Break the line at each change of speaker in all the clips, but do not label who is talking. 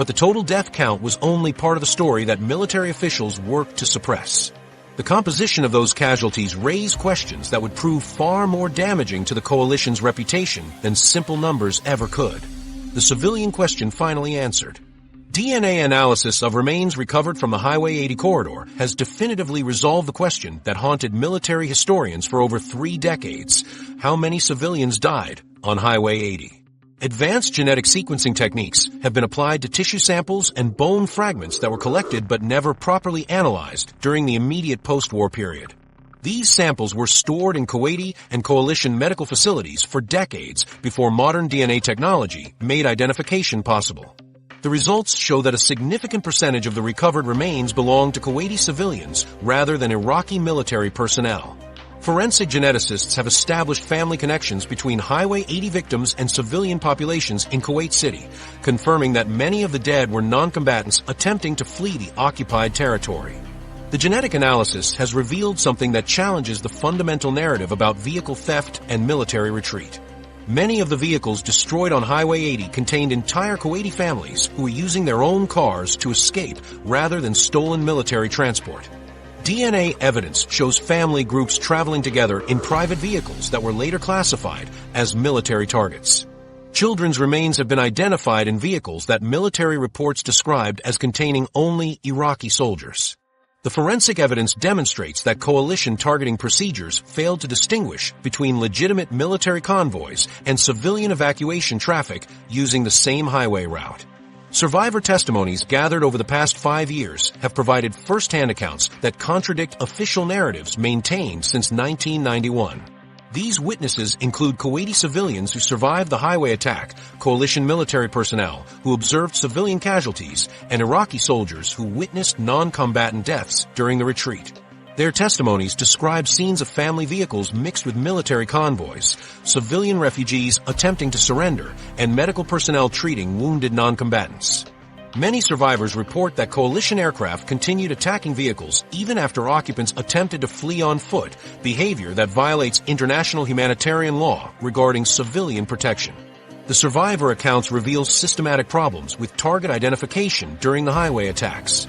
But the total death count was only part of the story that military officials worked to suppress. The composition of those casualties raised questions that would prove far more damaging to the coalition's reputation than simple numbers ever could. The civilian question finally answered. DNA analysis of remains recovered from the Highway 80 corridor has definitively resolved the question that haunted military historians for over 3 decades: how many civilians died on Highway 80? Advanced genetic sequencing techniques have been applied to tissue samples and bone fragments that were collected but never properly analyzed during the immediate post-war period. These samples were stored in Kuwaiti and coalition medical facilities for decades before modern DNA technology made identification possible. The results show that a significant percentage of the recovered remains belong to Kuwaiti civilians rather than Iraqi military personnel. Forensic geneticists have established family connections between Highway 80 victims and civilian populations in Kuwait City, confirming that many of the dead were non-combatants attempting to flee the occupied territory. The genetic analysis has revealed something that challenges the fundamental narrative about vehicle theft and military retreat. Many of the vehicles destroyed on Highway 80 contained entire Kuwaiti families who were using their own cars to escape rather than stolen military transport. DNA evidence shows family groups traveling together in private vehicles that were later classified as military targets. Children's remains have been identified in vehicles that military reports described as containing only Iraqi soldiers. The forensic evidence demonstrates that coalition targeting procedures failed to distinguish between legitimate military convoys and civilian evacuation traffic using the same highway route. Survivor testimonies gathered over the past 5 years have provided first-hand accounts that contradict official narratives maintained since 1991. These witnesses include Kuwaiti civilians who survived the highway attack, coalition military personnel who observed civilian casualties, and Iraqi soldiers who witnessed non-combatant deaths during the retreat. Their testimonies describe scenes of family vehicles mixed with military convoys, civilian refugees attempting to surrender, and medical personnel treating wounded non-combatants. Many survivors report that coalition aircraft continued attacking vehicles even after occupants attempted to flee on foot, behavior that violates international humanitarian law regarding civilian protection. The survivor accounts reveal systematic problems with target identification during the highway attacks.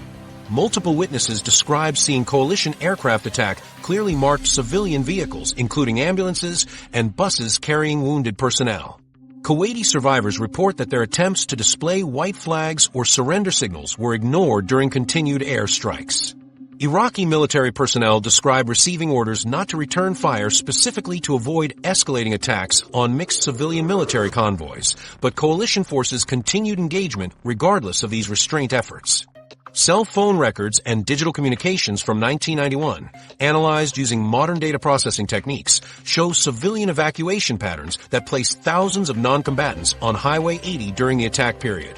Multiple witnesses described seeing coalition aircraft attack clearly marked civilian vehicles, including ambulances and buses carrying wounded personnel. Kuwaiti survivors report that their attempts to display white flags or surrender signals were ignored during continued air strikes. Iraqi military personnel describe receiving orders not to return fire specifically to avoid escalating attacks on mixed civilian military convoys, but coalition forces continued engagement regardless of these restraint efforts. Cell phone records and digital communications from 1991, analyzed using modern data processing techniques, show civilian evacuation patterns that placed thousands of non-combatants on Highway 80 during the attack period.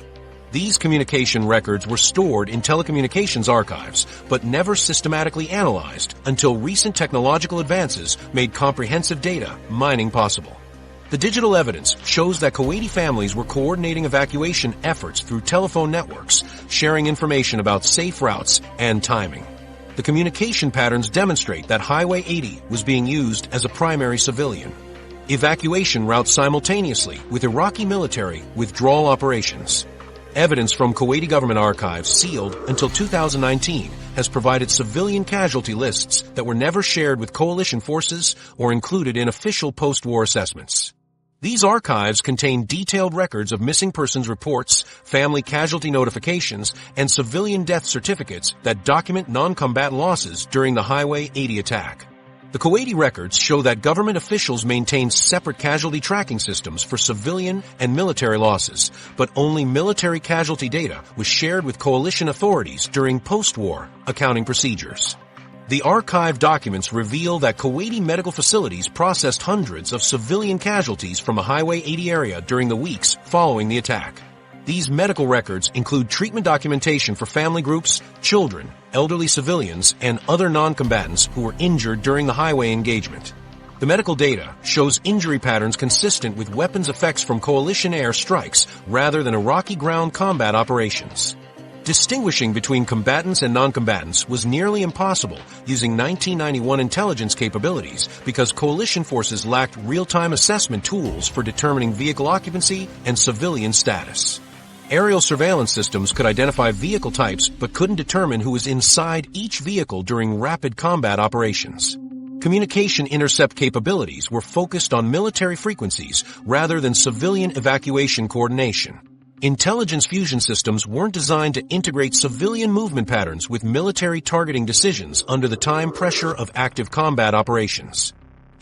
These communication records were stored in telecommunications archives, but never systematically analyzed until recent technological advances made comprehensive data mining possible. The digital evidence shows that Kuwaiti families were coordinating evacuation efforts through telephone networks, sharing information about safe routes and timing. The communication patterns demonstrate that Highway 80 was being used as a primary civilian evacuation route simultaneously with Iraqi military withdrawal operations. Evidence from Kuwaiti government archives sealed until 2019 has provided civilian casualty lists that were never shared with coalition forces or included in official post-war assessments. These archives contain detailed records of missing persons reports, family casualty notifications, and civilian death certificates that document non-combatant losses during the Highway 80 attack. The Kuwaiti records show that government officials maintained separate casualty tracking systems for civilian and military losses, but only military casualty data was shared with coalition authorities during post-war accounting procedures. The archive documents reveal that Kuwaiti medical facilities processed hundreds of civilian casualties from the Highway 80 area during the weeks following the attack. These medical records include treatment documentation for family groups, children, elderly civilians, and other non-combatants who were injured during the highway engagement. The medical data shows injury patterns consistent with weapons effects from coalition air strikes rather than Iraqi ground combat operations. Distinguishing between combatants and non-combatants was nearly impossible using 1991 intelligence capabilities because coalition forces lacked real-time assessment tools for determining vehicle occupancy and civilian status. Aerial surveillance systems could identify vehicle types but couldn't determine who was inside each vehicle during rapid combat operations. Communication intercept capabilities were focused on military frequencies rather than civilian evacuation coordination. Intelligence fusion systems weren't designed to integrate civilian movement patterns with military targeting decisions under the time pressure of active combat operations.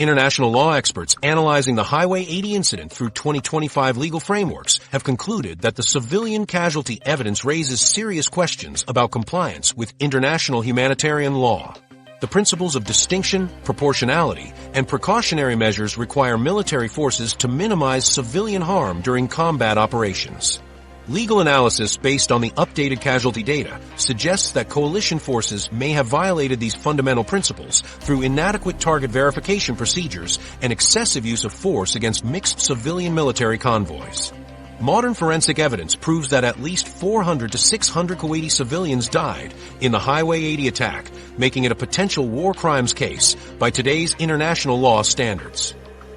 International law experts analyzing the Highway 80 incident through 2025 legal frameworks have concluded that the civilian casualty evidence raises serious questions about compliance with international humanitarian law. The principles of distinction, proportionality, and precautionary measures require military forces to minimize civilian harm during combat operations. Legal analysis based on the updated casualty data suggests that coalition forces may have violated these fundamental principles through inadequate target verification procedures and excessive use of force against mixed civilian-military convoys. Modern forensic evidence proves that at least 400 to 600 Kuwaiti civilians died in the Highway 80 attack, making it a potential war crimes case by today's international law standards.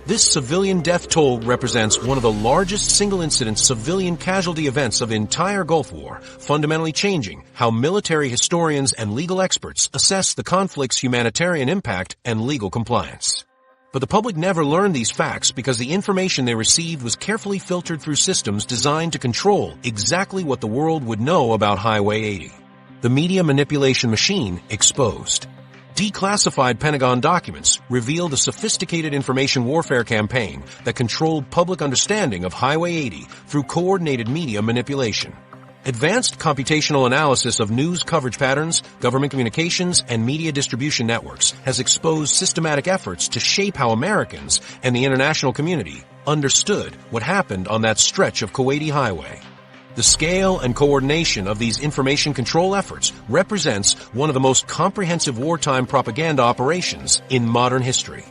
This civilian death toll represents one of the largest single-incident civilian casualty events of the entire Gulf War, fundamentally changing how military historians and legal experts assess the conflict's humanitarian impact and legal compliance. But the public never learned these facts because the information they received was carefully filtered through systems designed to control exactly what the world would know about Highway 80. The media manipulation machine exposed. Declassified Pentagon documents revealed a sophisticated information warfare campaign that controlled public understanding of Highway 80 through coordinated media manipulation. Advanced computational analysis of news coverage patterns, government communications, and media distribution networks has exposed systematic efforts to shape how Americans and the international community understood what happened on that stretch of Kuwaiti highway. The scale and coordination of these information control efforts represents one of the most comprehensive wartime propaganda operations in modern history.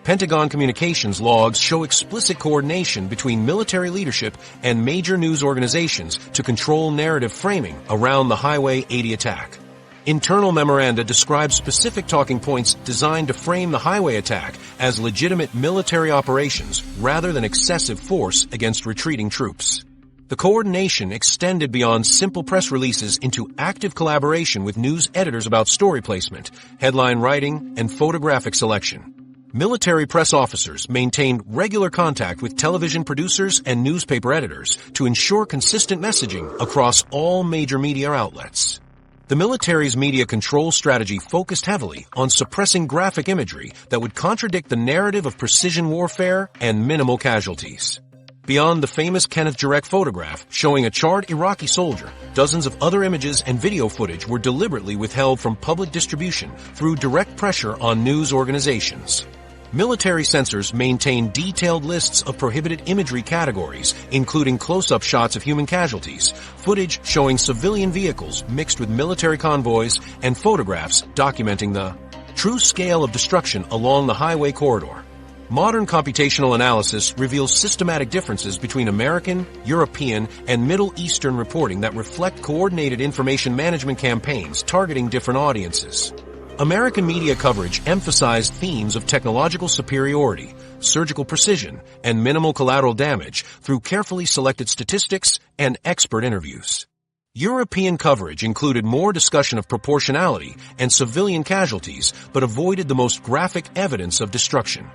Pentagon communications logs show explicit coordination between military leadership and major news organizations to control narrative framing around the Highway 80 attack. Internal memoranda describe specific talking points designed to frame the highway attack as legitimate military operations rather than excessive force against retreating troops. The coordination extended beyond simple press releases into active collaboration with news editors about story placement, headline writing, and photographic selection. Military press officers maintained regular contact with television producers and newspaper editors to ensure consistent messaging across all major media outlets. The military's media control strategy focused heavily on suppressing graphic imagery that would contradict the narrative of precision warfare and minimal casualties. Beyond the famous Kenneth Jurek photograph showing a charred Iraqi soldier, dozens of other images and video footage were deliberately withheld from public distribution through direct pressure on news organizations. Military censors maintain detailed lists of prohibited imagery categories, including close-up shots of human casualties, footage showing civilian vehicles mixed with military convoys, and photographs documenting the true scale of destruction along the highway corridor. Modern computational analysis reveals systematic differences between American, European, and Middle Eastern reporting that reflect coordinated information management campaigns targeting different audiences. American media coverage emphasized themes of technological superiority, surgical precision, and minimal collateral damage through carefully selected statistics and expert interviews. European coverage included more discussion of proportionality and civilian casualties, but avoided the most graphic evidence of destruction.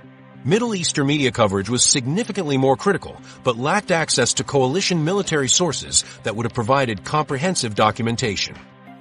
Middle Eastern media coverage was significantly more critical, but lacked access to coalition military sources that would have provided comprehensive documentation.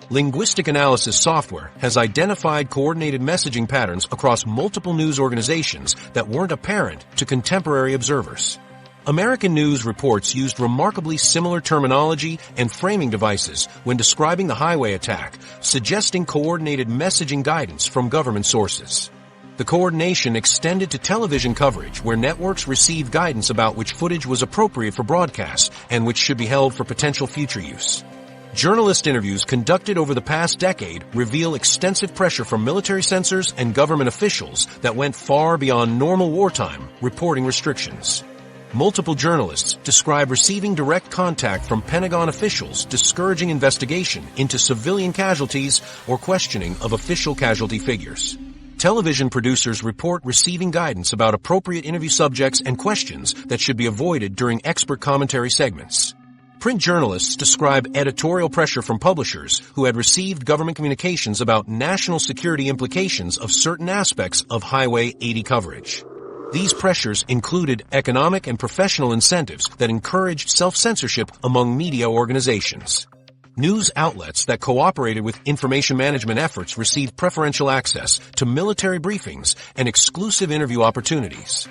Linguistic analysis software has identified coordinated messaging patterns across multiple news organizations that weren't apparent to contemporary observers. American news reports used remarkably similar terminology and framing devices when describing the highway attack, suggesting coordinated messaging guidance from government sources. The coordination extended to television coverage where networks received guidance about which footage was appropriate for broadcast and which should be held for potential future use. Journalist interviews conducted over the past decade reveal extensive pressure from military censors and government officials that went far beyond normal wartime reporting restrictions. Multiple journalists describe receiving direct contact from Pentagon officials discouraging investigation into civilian casualties or questioning of official casualty figures. Television producers report receiving guidance about appropriate interview subjects and questions that should be avoided during expert commentary segments. Print journalists describe editorial pressure from publishers who had received government communications about national security implications of certain aspects of Highway 80 coverage. These pressures included economic and professional incentives that encouraged self-censorship among media organizations. News outlets that cooperated with information management efforts received preferential access to military briefings and exclusive interview opportunities.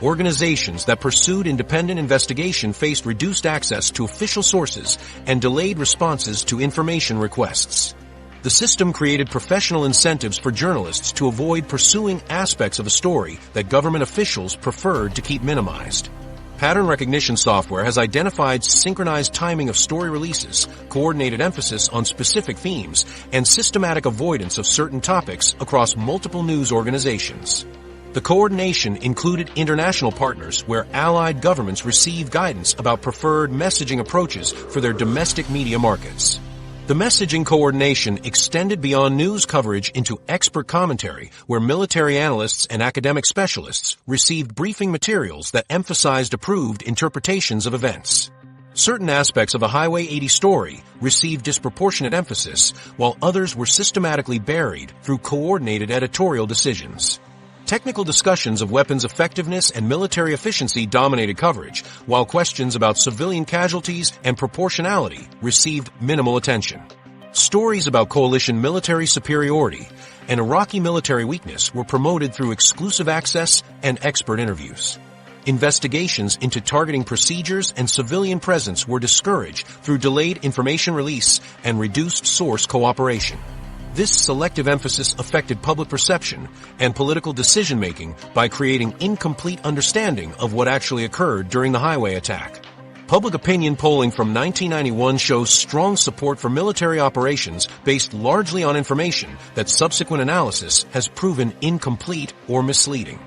Organizations that pursued independent investigation faced reduced access to official sources and delayed responses to information requests. The system created professional incentives for journalists to avoid pursuing aspects of a story that government officials preferred to keep minimized. Pattern recognition software has identified synchronized timing of story releases, coordinated emphasis on specific themes, and systematic avoidance of certain topics across multiple news organizations. The coordination included international partners where allied governments receive guidance about preferred messaging approaches for their domestic media markets. The messaging coordination extended beyond news coverage into expert commentary, where military analysts and academic specialists received briefing materials that emphasized approved interpretations of events. Certain aspects of a Highway 80 story received disproportionate emphasis, while others were systematically buried through coordinated editorial decisions. Technical discussions of weapons effectiveness and military efficiency dominated coverage, while questions about civilian casualties and proportionality received minimal attention. Stories about coalition military superiority and Iraqi military weakness were promoted through exclusive access and expert interviews. Investigations into targeting procedures and civilian presence were discouraged through delayed information release and reduced source cooperation. This selective emphasis affected public perception and political decision-making by creating incomplete understanding of what actually occurred during the highway attack. Public opinion polling from 1991 shows strong support for military operations based largely on information that subsequent analysis has proven incomplete or misleading.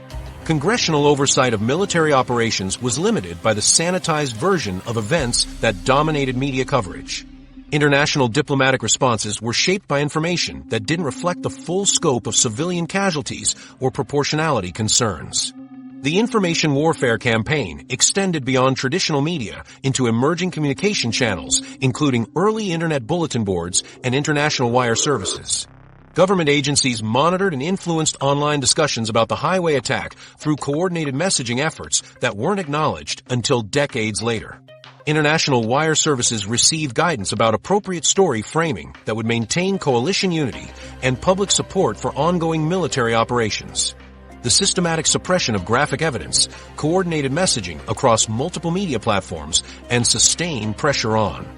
Congressional oversight of military operations was limited by the sanitized version of events that dominated media coverage. International diplomatic responses were shaped by information that didn't reflect the full scope of civilian casualties or proportionality concerns. The information warfare campaign extended beyond traditional media into emerging communication channels, including early internet bulletin boards and international wire services. Government agencies monitored and influenced online discussions about the highway attack through coordinated messaging efforts that weren't acknowledged until decades later. International wire services received guidance about appropriate story framing that would maintain coalition unity and public support for ongoing military operations. The systematic suppression of graphic evidence, coordinated messaging across multiple media platforms, and sustained pressure on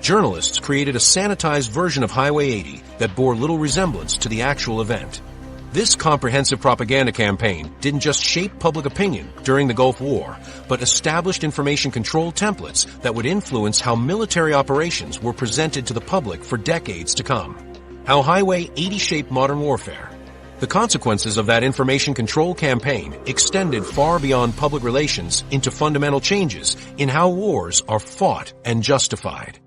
journalists created a sanitized version of Highway 80 that bore little resemblance to the actual event. This comprehensive propaganda campaign didn't just shape public opinion during the Gulf War, but established information control templates that would influence how military operations were presented to the public for decades to come. How Highway 80 shaped modern warfare. The consequences of that information control campaign extended far beyond public relations into fundamental changes in how wars are fought and justified.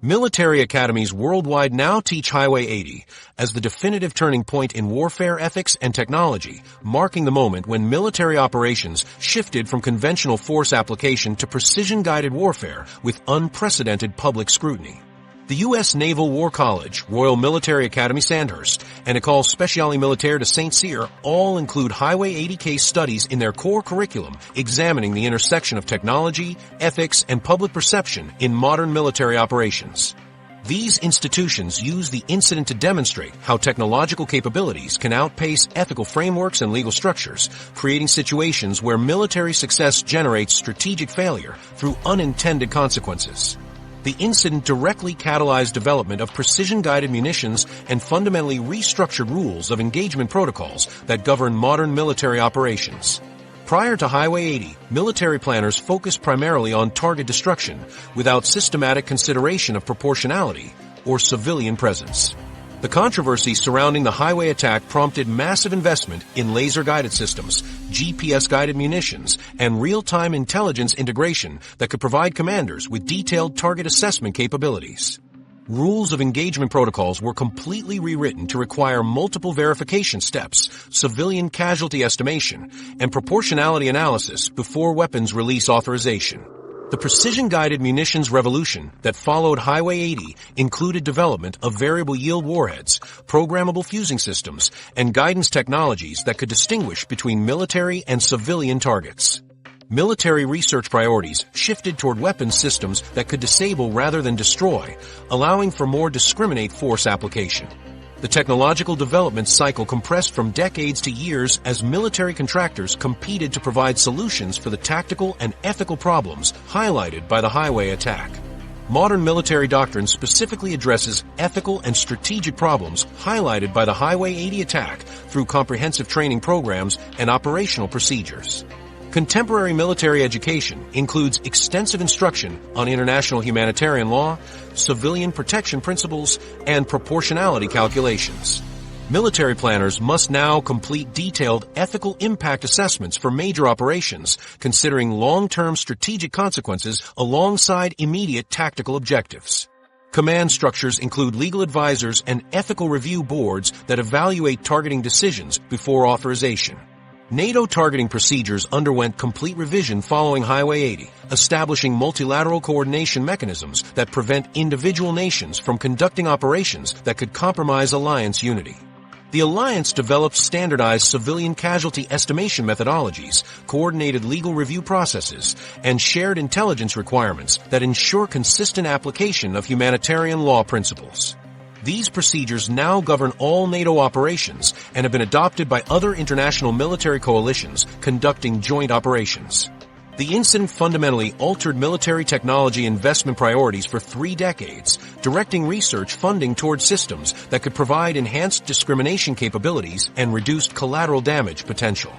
Military academies worldwide now teach Highway 80 as the definitive turning point in warfare ethics and technology, marking the moment when military operations shifted from conventional force application to precision-guided warfare with unprecedented public scrutiny. The U.S. Naval War College, Royal Military Academy Sandhurst, and École Spéciale Militaire de Saint-Cyr all include Highway 80 case studies in their core curriculum, examining the intersection of technology, ethics, and public perception in modern military operations. These institutions use the incident to demonstrate how technological capabilities can outpace ethical frameworks and legal structures, creating situations where military success generates strategic failure through unintended consequences. The incident directly catalyzed development of precision-guided munitions and fundamentally restructured rules of engagement protocols that govern modern military operations. Prior to Highway 80, military planners focused primarily on target destruction without systematic consideration of proportionality or civilian presence. The controversy surrounding the highway attack prompted massive investment in laser-guided systems, GPS-guided munitions, and real-time intelligence integration that could provide commanders with detailed target assessment capabilities. Rules of engagement protocols were completely rewritten to require multiple verification steps, civilian casualty estimation, and proportionality analysis before weapons release authorization. The precision-guided munitions revolution that followed Highway 80 included development of variable yield warheads, programmable fusing systems, and guidance technologies that could distinguish between military and civilian targets. Military research priorities shifted toward weapons systems that could disable rather than destroy, allowing for more discriminate force application. The technological development cycle compressed from decades to years as military contractors competed to provide solutions for the tactical and ethical problems highlighted by the highway attack. Modern military doctrine specifically addresses ethical and strategic problems highlighted by the Highway 80 attack through comprehensive training programs and operational procedures. Contemporary military education includes extensive instruction on international humanitarian law, civilian protection principles, and proportionality calculations. Military planners must now complete detailed ethical impact assessments for major operations, considering long-term strategic consequences alongside immediate tactical objectives. Command structures include legal advisors and ethical review boards that evaluate targeting decisions before authorization. NATO targeting procedures underwent complete revision following Highway 80, establishing multilateral coordination mechanisms that prevent individual nations from conducting operations that could compromise alliance unity. The alliance developed standardized civilian casualty estimation methodologies, coordinated legal review processes, and shared intelligence requirements that ensure consistent application of humanitarian law principles. These procedures now govern all NATO operations and have been adopted by other international military coalitions conducting joint operations. The incident fundamentally altered military technology investment priorities for 3 decades, directing research funding toward systems that could provide enhanced discrimination capabilities and reduced collateral damage potential.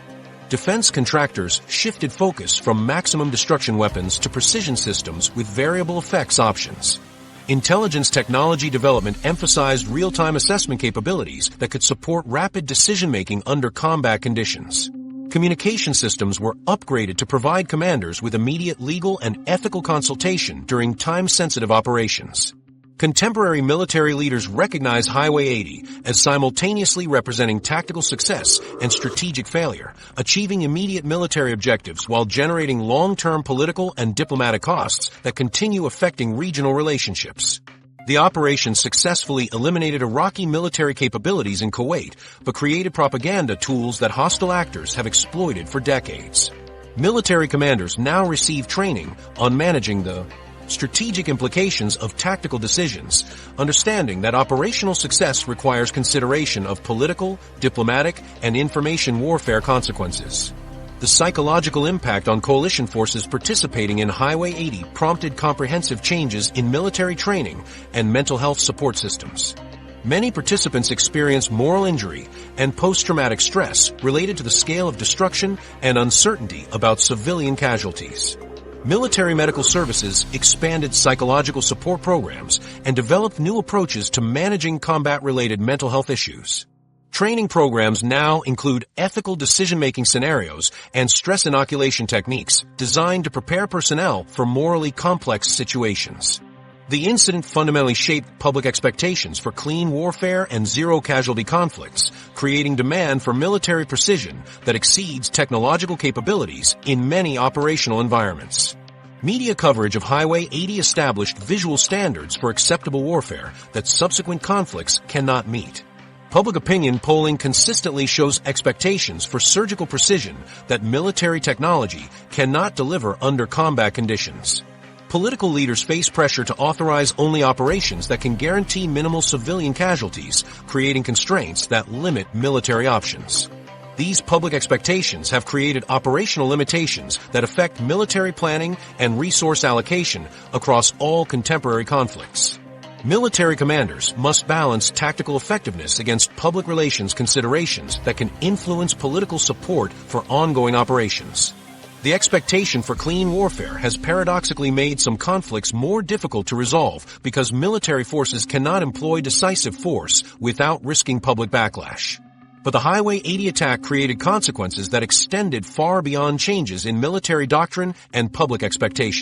Defense contractors shifted focus from maximum destruction weapons to precision systems with variable effects options. Intelligence technology development emphasized real-time assessment capabilities that could support rapid decision-making under combat conditions. Communication systems were upgraded to provide commanders with immediate legal and ethical consultation during time-sensitive operations. Contemporary military leaders recognize Highway 80 as simultaneously representing tactical success and strategic failure, achieving immediate military objectives while generating long-term political and diplomatic costs that continue affecting regional relationships. The operation successfully eliminated Iraqi military capabilities in Kuwait, but created propaganda tools that hostile actors have exploited for decades. Military commanders now receive training on managing the strategic implications of tactical decisions, understanding that operational success requires consideration of political, diplomatic, and information warfare consequences. The psychological impact on coalition forces participating in Highway 80 prompted comprehensive changes in military training and mental health support systems. Many participants experienced moral injury and post-traumatic stress related to the scale of destruction and uncertainty about civilian casualties. Military medical services expanded psychological support programs and developed new approaches to managing combat-related mental health issues. Training programs now include ethical decision-making scenarios and stress inoculation techniques designed to prepare personnel for morally complex situations. The incident fundamentally shaped public expectations for clean warfare and zero-casualty conflicts, creating demand for military precision that exceeds technological capabilities in many operational environments. Media coverage of Highway 80 established visual standards for acceptable warfare that subsequent conflicts cannot meet. Public opinion polling consistently shows expectations for surgical precision that military technology cannot deliver under combat conditions. Political leaders face pressure to authorize only operations that can guarantee minimal civilian casualties, creating constraints that limit military options. These public expectations have created operational limitations that affect military planning and resource allocation across all contemporary conflicts. Military commanders must balance tactical effectiveness against public relations considerations that can influence political support for ongoing operations. The expectation for clean warfare has paradoxically made some conflicts more difficult to resolve because military forces cannot employ decisive force without risking public backlash. But the Highway 80 attack created consequences that extended far beyond changes in military doctrine and public expectations.